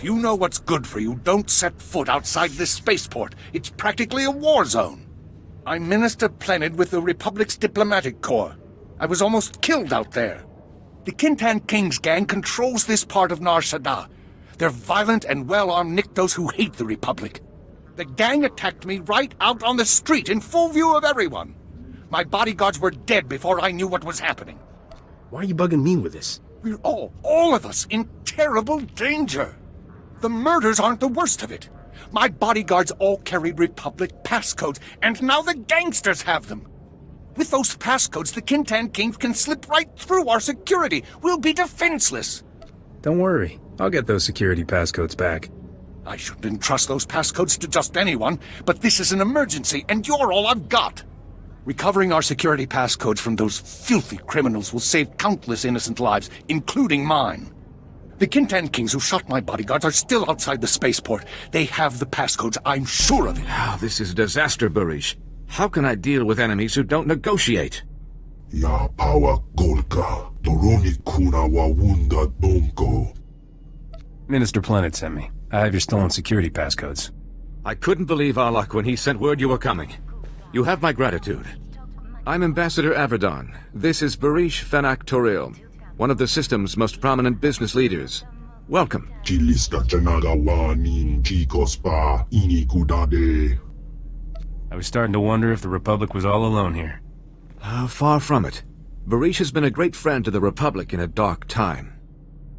If you know what's good for you, don't set foot outside this spaceport. It's practically a war zone. I'm Minister Plenid with the Republic's Diplomatic Corps. I was almost killed out there. The Kintan Kings gang controls this part of Nar Shaddaa. They're violent and well-armed Niktos who hate the Republic. The gang attacked me right out on the street in full view of everyone. My bodyguards were dead before I knew what was happening. Why are you bugging me with this? We're all of us, in terrible danger. The murders aren't the worst of it. My bodyguards all carried Republic passcodes, and now the gangsters have them. With those passcodes, the Kintan Kings can slip right through our security. We'll be defenseless. Don't worry. I'll get those security passcodes back. I shouldn't entrust those passcodes to just anyone, but this is an emergency, and you're all I've got. Recovering our security passcodes from those filthy criminals will save countless innocent lives, including mine. The Kintan Kings who shot my bodyguards are still outside the spaceport. They have the passcodes, I'm sure of it. Oh, this is a disaster, Barish. How can I deal with enemies who don't negotiate? Ya power Golka, Doroni Kuna Wawunda Donko. Minister Plenid sent me. I have your stolen security passcodes. I couldn't believe our luck when he sent word you were coming. You have my gratitude. I'm Ambassador Averdon. This is Barish Fenak Toril, one of the system's most prominent business leaders. Welcome. I was starting to wonder if the Republic was all alone here. Far from it. Barish has been a great friend to the Republic in a dark time.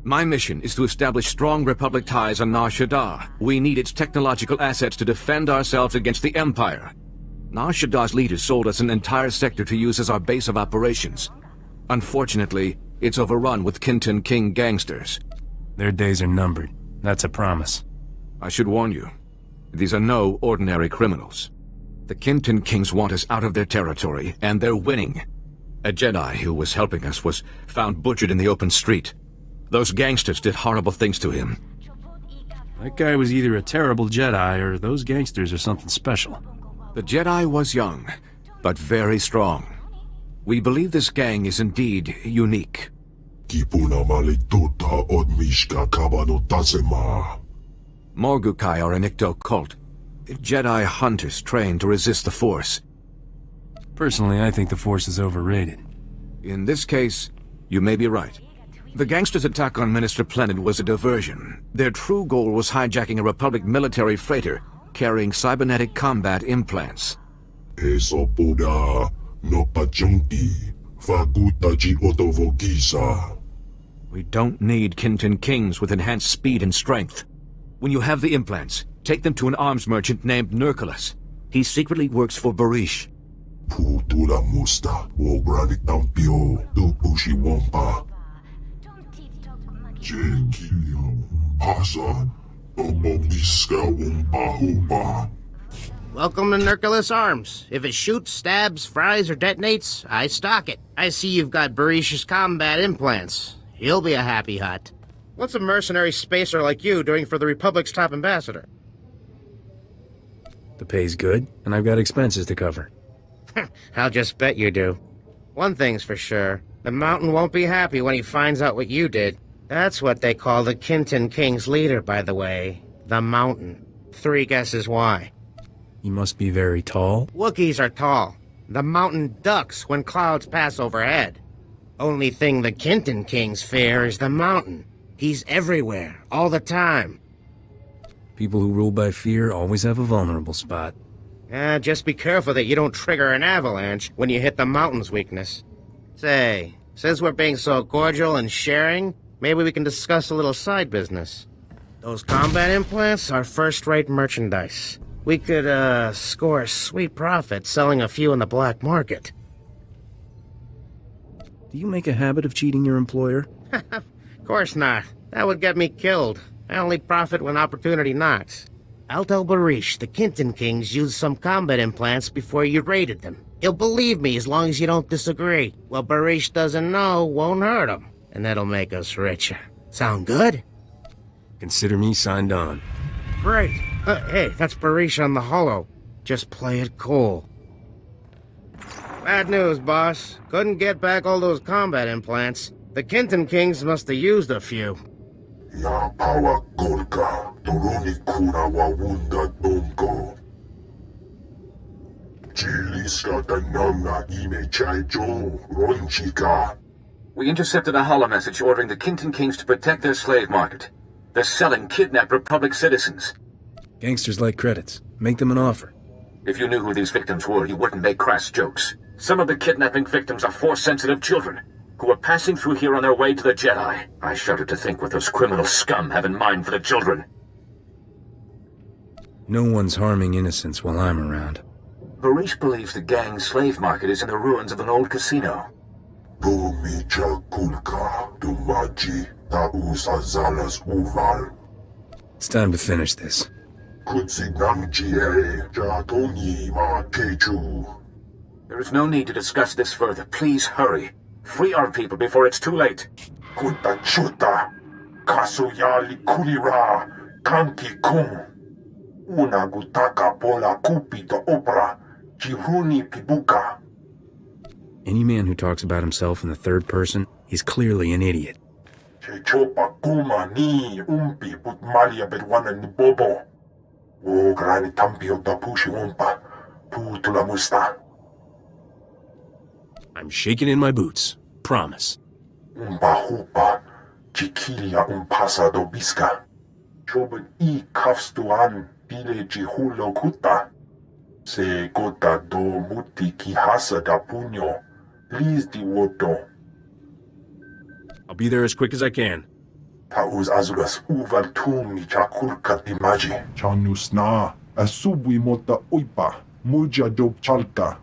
My mission is to establish strong Republic ties on Nar Shaddaa. We need its technological assets to defend ourselves against the Empire. Nar Shaddaa's leaders sold us an entire sector to use as our base of operations. Unfortunately, it's overrun with Kintan King gangsters. Their days are numbered. That's a promise. I should warn you, these are no ordinary criminals. The Kintan Kings want us out of their territory, and they're winning. A Jedi who was helping us was found butchered in the open street. Those gangsters did horrible things to him. That guy was either a terrible Jedi, or those gangsters are something special. The Jedi was young, but very strong. We believe this gang is indeed unique. Morgukai are an Icto cult. Jedi hunters trained to resist the Force. Personally, I think the Force is overrated. In this case, you may be right. The gangsters' attack on Minister Plenid was a diversion. Their true goal was hijacking a Republic military freighter carrying cybernetic combat implants. We don't need Kintan Kings with enhanced speed and strength. When you have the implants, take them to an arms merchant named Nurculus. He secretly works for Barish. Welcome to Nurculus Arms. If it shoots, stabs, fries, or detonates, I stock it. I see you've got Barish's combat implants. He'll be a happy hut. What's a mercenary spacer like you doing for the Republic's top ambassador? The pay's good, and I've got expenses to cover. I'll just bet you do. One thing's for sure. The Mountain won't be happy when he finds out what you did. That's what they call the Kintan King's leader, by the way. The Mountain. 3 guesses why. He must be very tall. Wookiees are tall. The Mountain ducks when clouds pass overhead. Only thing the Kintan Kings fear is the Mountain. He's everywhere, all the time. People who rule by fear always have a vulnerable spot. Just be careful that you don't trigger an avalanche when you hit the Mountain's weakness. Say, since we're being so cordial and sharing, maybe we can discuss a little side business. Those combat implants are first-rate merchandise. We could, score a sweet profit selling a few in the black market. Do you make a habit of cheating your employer? Of course not. That would get me killed. I only profit when opportunity knocks. I'll tell Barish the Kintan Kings used some combat implants before you raided them. He'll believe me as long as you don't disagree. What Barish doesn't know won't hurt him, and that'll make us richer. Sound good? Consider me signed on. Great. Hey, that's Barish on the holo. Just play it cool. Bad news, boss. Couldn't get back all those combat implants. The Kintan Kings must have used a few. Ya power golka, doroni kuna wawunda dongo. Jiliska dananga ime chaijo, ronchika. We intercepted a holo message ordering the Kinton Kings to protect their slave market. They're selling kidnapped Republic citizens. Gangsters like credits. Make them an offer. If you knew who these victims were, you wouldn't make crass jokes. Some of the kidnapping victims are Force-sensitive children who are passing through here on their way to the Jedi. I shudder to think what those criminal scum have in mind for the children. No one's harming innocents while I'm around. Barish believes the gang's slave market is in the ruins of an old casino. Bumicha kulka, dumaji, tausa zalas uval. It's time to finish this. Kutsinamjie, jatoni ma kechu. There is no need to discuss this further. Please hurry. Free our people before it's too late. Kutachuta, kasuyali kulira, kanki kung. Una gutaka pola kupita opera, jihuni pibuka. Any man who talks about himself in the third person, he's clearly an idiot. Chechopa kuma ni umpi put malia bedwana ni bobo. O grani tampio da pushi umpa, putula musta. I'm shaking in my boots. Promise. Umpa hupa, chikilia umpasa do biska. Choben I kafstuan pile jihulo kuta. Se gota do muti kihasa da punyo. Please di woto. I'll be there as quick as I can. Tauz azulas uval tumi chakulka dimaji. Chanus na, asubwi mota uipa, muja job chalta.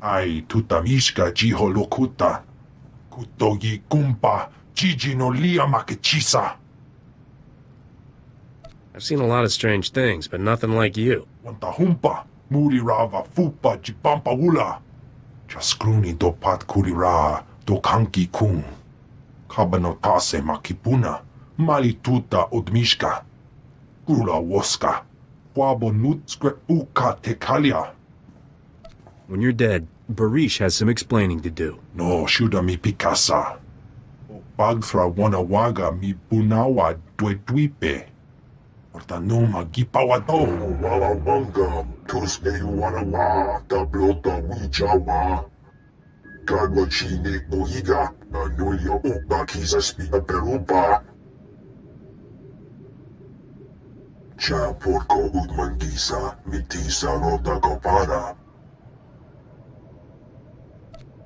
Ai tutamishka jiho lokuta. Kutogi kumpa, jiji no lia makechisa. I've seen a lot of strange things, but nothing like you. Wanta humpa, muri rava fupa jipampa ula. Jaskruni do pat kurira do kanki kung. Kabanotase makipuna, mali tuta odmishka. Gula woska, wabo nut skrepuka tekalia. When you're dead, Barish has some explaining to do. No shuda mi pikasa. O bagthra wanawaga mi bunawa dwe. Ortanoma gipawado. Walawanga, tusne wanawa, tablota wichawa. Kagwa chine bohiga, nanulia opa kisa spina perupa. Cha porco udmangisa, mitisa rota kopara.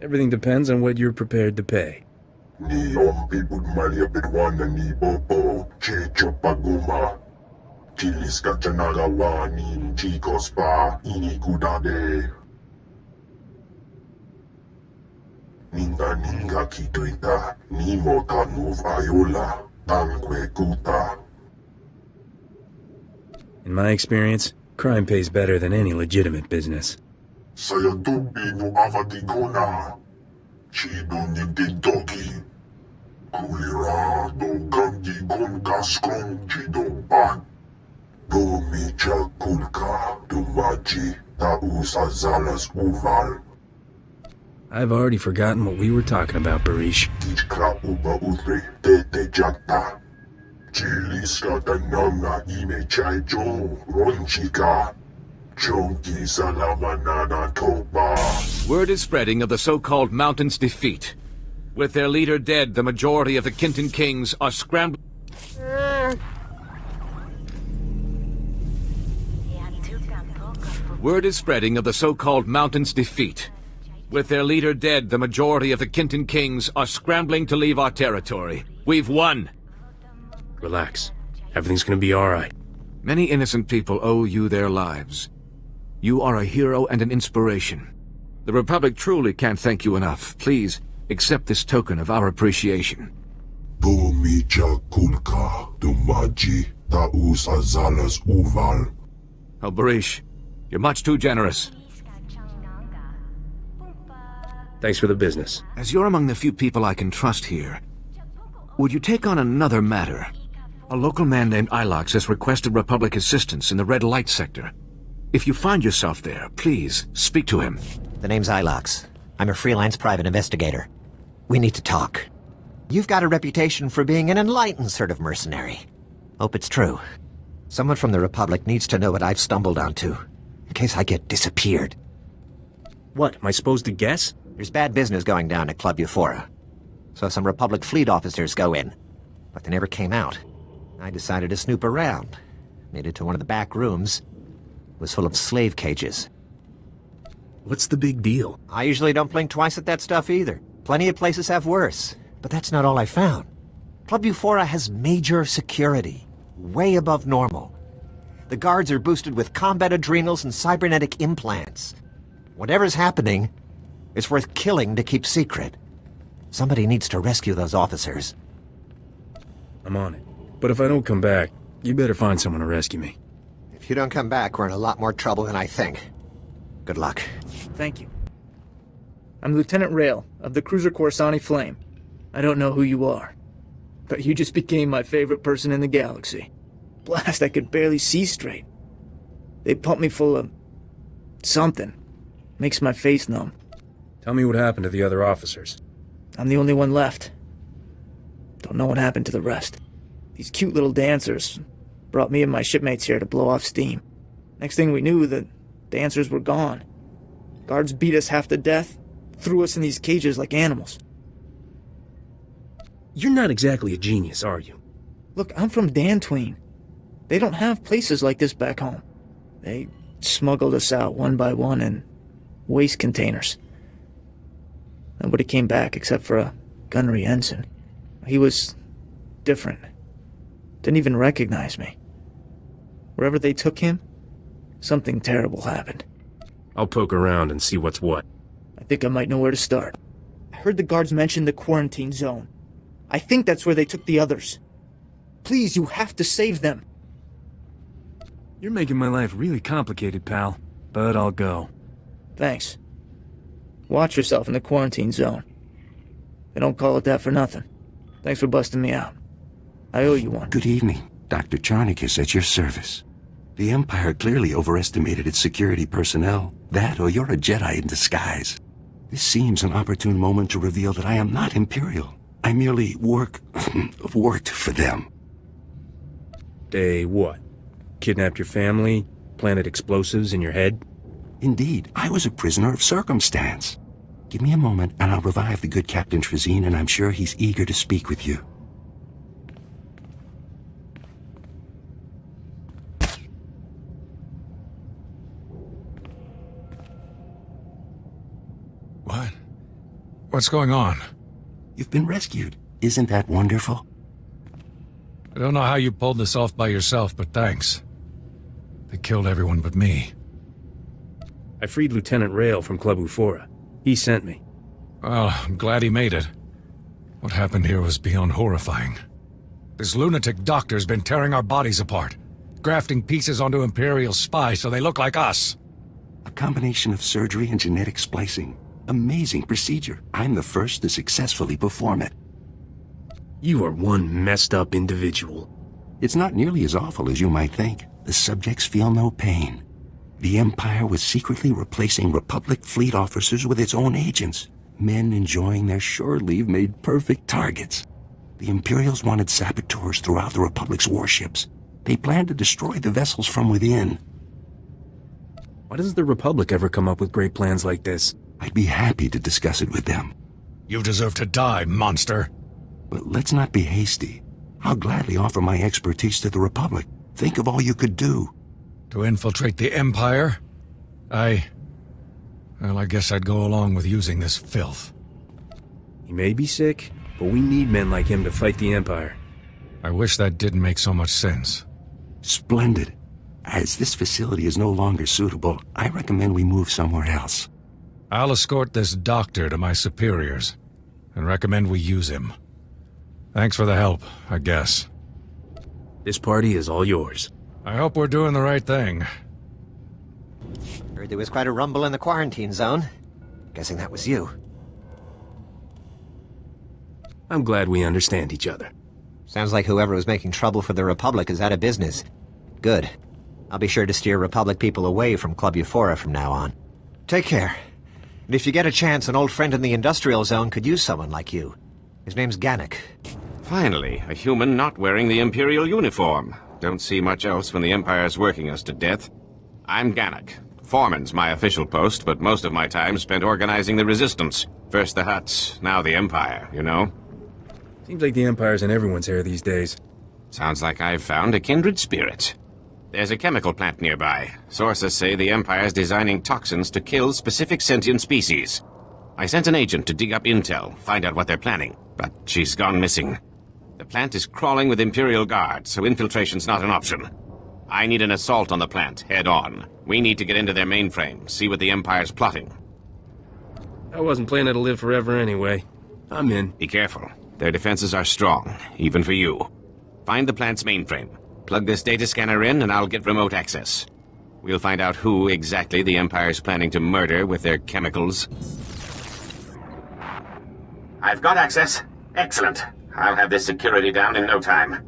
Everything depends on what you're prepared to pay. Ni ompi budmalia bedwana ni bobo, checho paguma. Chilis kachanagawa ni chicos pa, ini kudade. Ninga kituita, ni mota nuv ayola, tanque kuta. In my experience, crime pays better than any legitimate business. Sayantubi no avadigona, chido ni dintogi. Kulira do gangi gonga skong chido pan. Bumicha kulka, dumaji, tausa zalas uval. I've already forgotten what we were talking about, Barish. Ichkra uba utre, tete jata. Chiliska dananga ime chaijo, ronchika. Chonki salamanana toba. Word is spreading of the so-called Mountain's defeat. With their leader dead, the majority of the Kinton Kings are scrambling. Word is spreading of the so-called Mountain's defeat. With their leader dead, the majority of the Kinton Kings are scrambling to leave our territory. We've won. Relax. Everything's gonna be alright. Many innocent people owe you their lives. You are a hero and an inspiration. The Republic truly can't thank you enough. Please, accept this token of our appreciation. Bumicha kulka, dumaji, tausa zalas uval. Oh, Barish, you're much too generous. Thanks for the business. As you're among the few people I can trust here, would you take on another matter? A local man named Ilox has requested Republic assistance in the Red Light sector. If you find yourself there, please, speak to him. The name's Ilox. I'm a freelance private investigator. We need to talk. You've got a reputation for being an enlightened sort of mercenary. Hope it's true. Someone from the Republic needs to know what I've stumbled onto, in case I get disappeared. What, am I supposed to guess? There's bad business going down at Club Euphora. So some Republic fleet officers go in, but they never came out. I decided to snoop around. Made it to one of the back rooms. It was full of slave cages. What's the big deal? I usually don't blink twice at that stuff either. Plenty of places have worse. But that's not all I found. Club Euphora has major security. Way above normal. The guards are boosted with combat adrenals and cybernetic implants. Whatever's happening, it's worth killing to keep secret. Somebody needs to rescue those officers. I'm on it. But if I don't come back, you better find someone to rescue me. If you don't come back, we're in a lot more trouble than I think. Good luck. Thank you. I'm Lieutenant Rail of the cruiser Coruscant Flame. I don't know who you are, but you just became my favorite person in the galaxy. Blast, I could barely see straight. They pumped me full of... something. Makes my face numb. Tell me what happened to the other officers. I'm the only one left. Don't know what happened to the rest. These cute little dancers brought me and my shipmates here to blow off steam. Next thing we knew, the dancers were gone. Guards beat us half to death, threw us in these cages like animals. You're not exactly a genius, are you? Look, I'm from Dantooine. They don't have places like this back home. They smuggled us out one by one in waste containers. Nobody came back except for a gunnery ensign. He was different. Didn't even recognize me. Wherever they took him, something terrible happened. I'll poke around and see what's what. I think I might know where to start. I heard the guards mention the quarantine zone. I think that's where they took the others. Please, you have to save them. You're making my life really complicated, pal. But I'll go. Thanks. Watch yourself in the quarantine zone. They don't call it that for nothing. Thanks for busting me out. I owe you one. Good evening. Dr. Charnick is at your service. The Empire clearly overestimated its security personnel. That or you're a Jedi in disguise. This seems an opportune moment to reveal that I am not Imperial. I merely worked for them. They what? Kidnapped your family? Planted explosives in your head? Indeed, I was a prisoner of circumstance. Give me a moment and I'll revive the good Captain Trezine, and I'm sure he's eager to speak with you. What? What's going on? You've been rescued. Isn't that wonderful? I don't know how you pulled this off by yourself, but thanks. They killed everyone but me. I freed Lieutenant Rail from Club Euphora. He sent me. Well, I'm glad he made it. What happened here was beyond horrifying. This lunatic doctor's been tearing our bodies apart, grafting pieces onto Imperial spies so they look like us. A combination of surgery and genetic splicing. Amazing procedure. I'm the first to successfully perform it. You are one messed up individual. It's not nearly as awful as you might think. The subjects feel no pain. The Empire was secretly replacing Republic fleet officers with its own agents. Men enjoying their shore leave made perfect targets. The Imperials wanted saboteurs throughout the Republic's warships. They planned to destroy the vessels from within. Why doesn't the Republic ever come up with great plans like this? I'd be happy to discuss it with them. You deserve to die, monster. But let's not be hasty. I'll gladly offer my expertise to the Republic. Think of all you could do. To infiltrate the Empire? Well, I guess I'd go along with using this filth. He may be sick, but we need men like him to fight the Empire. I wish that didn't make so much sense. Splendid. As this facility is no longer suitable, I recommend we move somewhere else. I'll escort this doctor to my superiors, and recommend we use him. Thanks for the help, I guess. This party is all yours. I hope we're doing the right thing. Heard there was quite a rumble in the quarantine zone. Guessing that was you. I'm glad we understand each other. Sounds like whoever was making trouble for the Republic is out of business. Good. I'll be sure to steer Republic people away from Club Euphora from now on. Take care. And if you get a chance, an old friend in the industrial zone could use someone like you. His name's Gannick. Finally, a human not wearing the Imperial uniform. Don't see much else when the Empire's working us to death. I'm Gannick. Foreman's my official post, but most of my time spent organizing the Resistance. First the Hutts, now the Empire, you know? Seems like the Empire's in everyone's hair these days. Sounds like I've found a kindred spirit. There's a chemical plant nearby. Sources say the Empire's designing toxins to kill specific sentient species. I sent an agent to dig up intel, find out what they're planning, but she's gone missing. The plant is crawling with Imperial guards, so infiltration's not an option. I need an assault on the plant, head on. We need to get into their mainframe, see what the Empire's plotting. I wasn't planning to live forever anyway. I'm in. Be careful. Their defenses are strong, even for you. Find the plant's mainframe. Plug this data scanner in, and I'll get remote access. We'll find out who exactly the Empire's planning to murder with their chemicals. I've got access. Excellent. I'll have this security down in no time.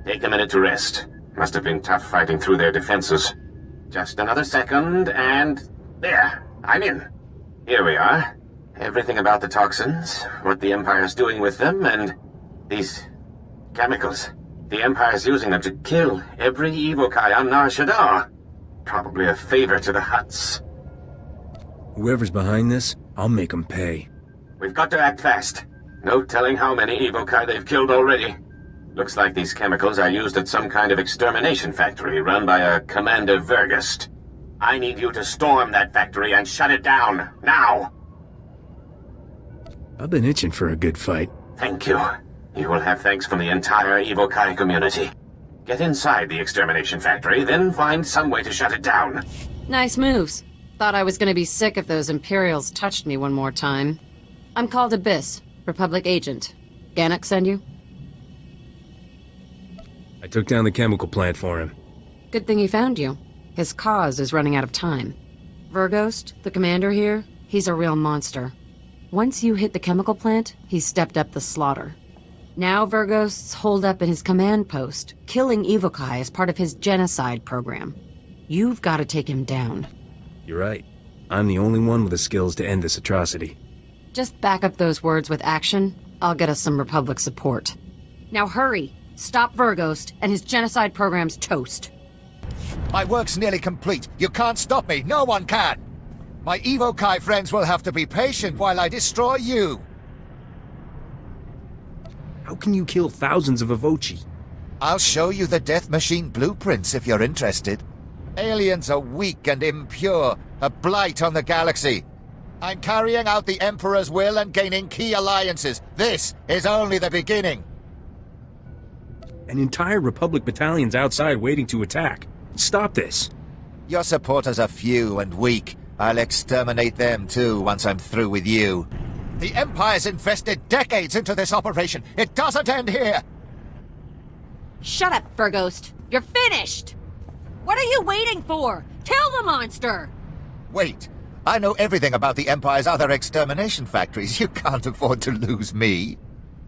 Take a minute to rest. Must have been tough fighting through their defenses. Just another second, and... there! I'm in. Here we are. Everything about the toxins, what the Empire's doing with them, and... these... chemicals. The Empire's using them to kill every Evokai on Nar Shaddaa. Probably a favor to the Hutts. Whoever's behind this, I'll make them pay. We've got to act fast. No telling how many Evokai they've killed already. Looks like these chemicals are used at some kind of extermination factory run by a Commander Vergust. I need you to storm that factory and shut it down, now! I've been itching for a good fight. Thank you. You will have thanks from the entire Evokai community. Get inside the extermination factory, then find some way to shut it down. Nice moves. Thought I was gonna be sick if those Imperials touched me one more time. I'm called Abyss, Republic agent. Gannick send you? I took down the chemical plant for him. Good thing he found you. His cause is running out of time. Verghost, the commander here, he's a real monster. Once you hit the chemical plant, he stepped up the slaughter. Now Verghost's holed up in his command post, killing Evokai as part of his genocide program. You've got to take him down. You're right. I'm the only one with the skills to end this atrocity. Just back up those words with action. I'll get us some Republic support. Now hurry! Stop Verghost, and his genocide program's toast. My work's nearly complete. You can't stop me. No one can. My Evokai friends will have to be patient while I destroy you. How can you kill thousands of Avochi? I'll show you the Death Machine blueprints if you're interested. Aliens are weak and impure, a blight on the galaxy. I'm carrying out the Emperor's will and gaining key alliances. This is only the beginning. An entire Republic battalion's outside waiting to attack. Stop this. Your supporters are few and weak. I'll exterminate them too once I'm through with you. The Empire's invested decades into this operation. It doesn't end here. Shut up, Verghost. You're finished! What are you waiting for? Kill the monster! Wait. I know everything about the Empire's other extermination factories. You can't afford to lose me.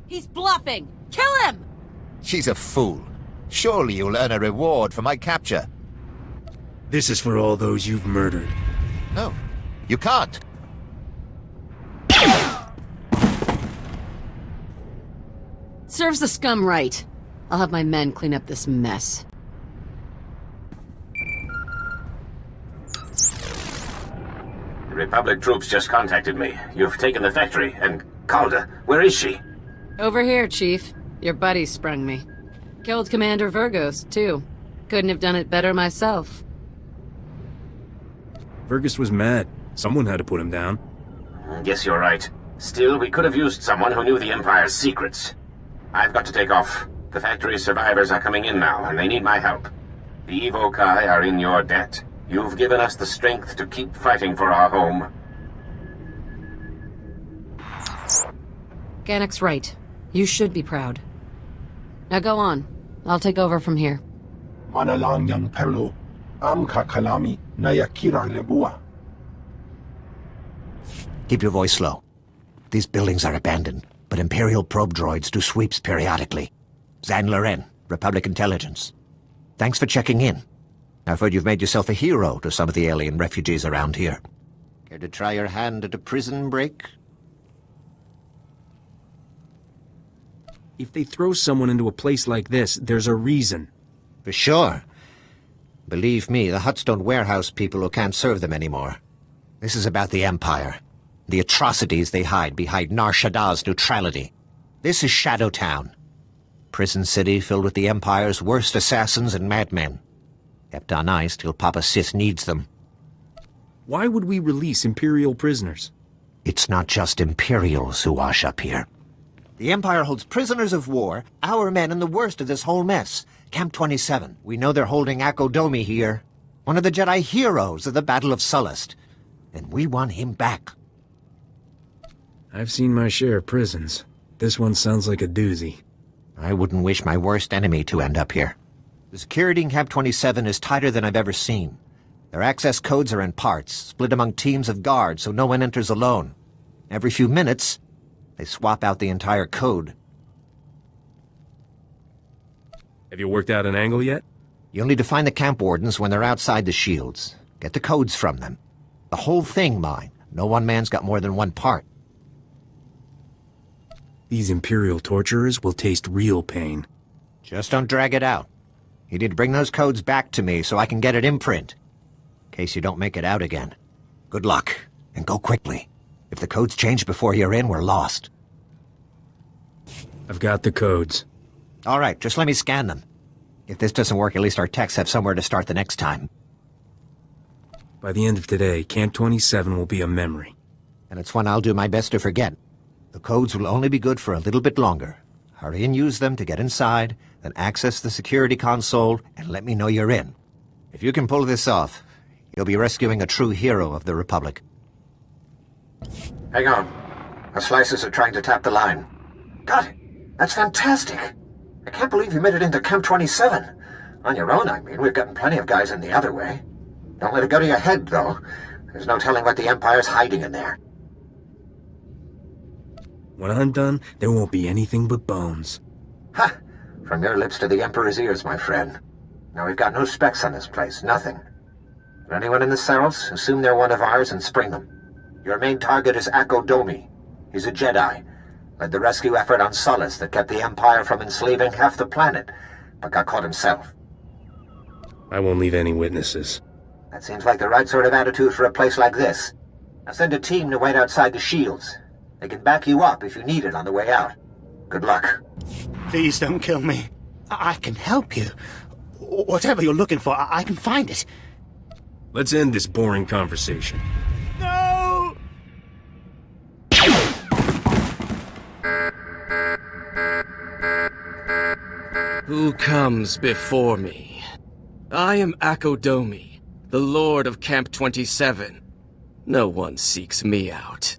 He's bluffing! Kill him! She's a fool. Surely you'll earn a reward for my capture. This is for all those you've murdered. No, you can't. Serves the scum right. I'll have my men clean up this mess. The Republic troops just contacted me. You've taken the factory, and Calda, where is she? Over here, Chief. Your buddy sprung me. Killed Commander Verghost, too. Couldn't have done it better myself. Vergust was mad. Someone had to put him down. Guess you're right. Still, we could have used someone who knew the Empire's secrets. I've got to take off. The factory's survivors are coming in now, and they need my help. The Evokai are in your debt. You've given us the strength to keep fighting for our home. Gannick's right. You should be proud. Now go on. I'll take over from here. Manalangyang Perlo, Am Kakalami, Nayakira Lebua. Keep your voice low. These buildings are abandoned, but Imperial probe droids do sweeps periodically. Zan Loren, Republic Intelligence. Thanks for checking in. I've heard you've made yourself a hero to some of the alien refugees around here. Care to try your hand at a prison break? If they throw someone into a place like this, there's a reason. For sure. Believe me, the huts don't warehouse people who can't serve them anymore. This is about the Empire. The atrocities they hide behind Nar Shaddaa's neutrality. This is Shadow Town. Prison city filled with the Empire's worst assassins and madmen. Kept on ice till Papa Sith needs them. Why would we release Imperial prisoners? It's not just Imperials who wash up here. The Empire holds prisoners of war, our men in the worst of this whole mess. Camp 27. We know they're holding Akodomi here, one of the Jedi heroes of the Battle of Sullust. And we want him back. I've seen my share of prisons. This one sounds like a doozy. I wouldn't wish my worst enemy to end up here. The security in Camp 27 is tighter than I've ever seen. Their access codes are in parts, split among teams of guards so no one enters alone. Every few minutes, they swap out the entire code. Have you worked out an angle yet? You'll need to find the camp wardens when they're outside the shields. Get the codes from them. The whole thing mine. No one man's got more than one part. These Imperial torturers will taste real pain. Just don't drag it out. You need to bring those codes back to me so I can get it imprint. In case you don't make it out again. Good luck, and go quickly. If the codes change before you're in, we're lost. I've got the codes. All right, just let me scan them. If this doesn't work, at least our techs have somewhere to start the next time. By the end of today, Camp 27 will be a memory. And it's one I'll do my best to forget. The codes will only be good for a little bit longer. Hurry and use them to get inside, then access the security console, and let me know you're in. If you can pull this off, you'll be rescuing a true hero of the Republic. Hang on. The slices are trying to tap the line. God, that's fantastic. I can't believe you made it into Camp 27. On your own, I mean. We've gotten plenty of guys in the other way. Don't let it go to your head, though. There's no telling what the Empire's hiding in there. When I'm done, there won't be anything but bones. Ha! From your lips to the Emperor's ears, my friend. Now we've got no specs on this place, nothing. But anyone in the cells, assume they're one of ours and spring them. Your main target is Akodomi. He's a Jedi. Led the rescue effort on Sullust that kept the Empire from enslaving half the planet, but got caught himself. I won't leave any witnesses. That seems like the right sort of attitude for a place like this. I'll send a team to wait outside the shields. They can back you up if you need it on the way out. Good luck. Please don't kill me. I can help you. Whatever you're looking for, I can find it. Let's end this boring conversation. No! Who comes before me? I am Akodomi, the Lord of Camp 27. No one seeks me out.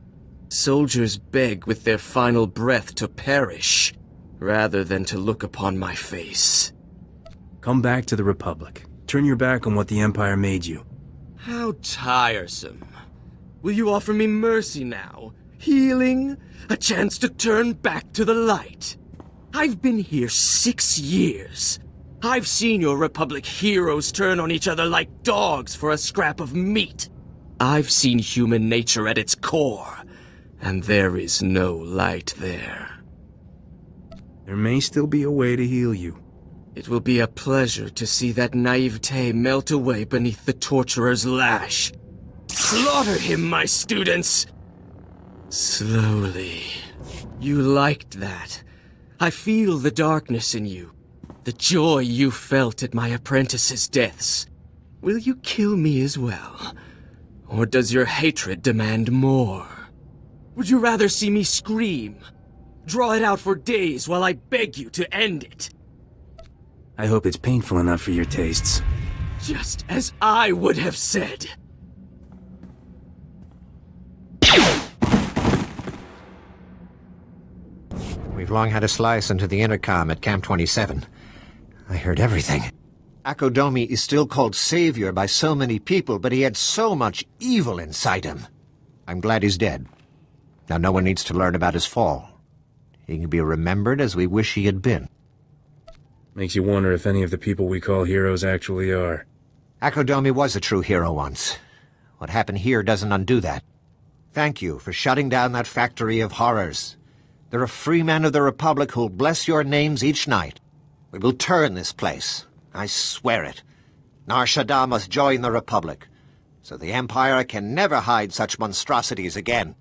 Soldiers beg with their final breath to perish, rather than to look upon my face. Come back to the Republic. Turn your back on what the Empire made you. How tiresome. Will you offer me mercy now? Healing? A chance to turn back to the light? I've been here 6 years. I've seen your Republic heroes turn on each other like dogs for a scrap of meat. I've seen human nature at its core. And there is no light there. There may still be a way to heal you. It will be a pleasure to see that naivete melt away beneath the torturer's lash. Slaughter him, my students! Slowly. You liked that. I feel the darkness in you. The joy you felt at my apprentices' deaths. Will you kill me as well? Or does your hatred demand more? Would you rather see me scream? Draw it out for days while I beg you to end it? I hope it's painful enough for your tastes. Just as I would have said. We've long had a slice into the intercom at Camp 27. I heard everything. Akodomi is still called Savior by so many people, but he had so much evil inside him. I'm glad he's dead. Now no one needs to learn about his fall. He can be remembered as we wish he had been. Makes you wonder if any of the people we call heroes actually are. Akodomi was a true hero once. What happened here doesn't undo that. Thank you for shutting down that factory of horrors. There are free men of the Republic who'll bless your names each night. We will turn this place. I swear it. Nar Shaddaa must join the Republic, so the Empire can never hide such monstrosities again.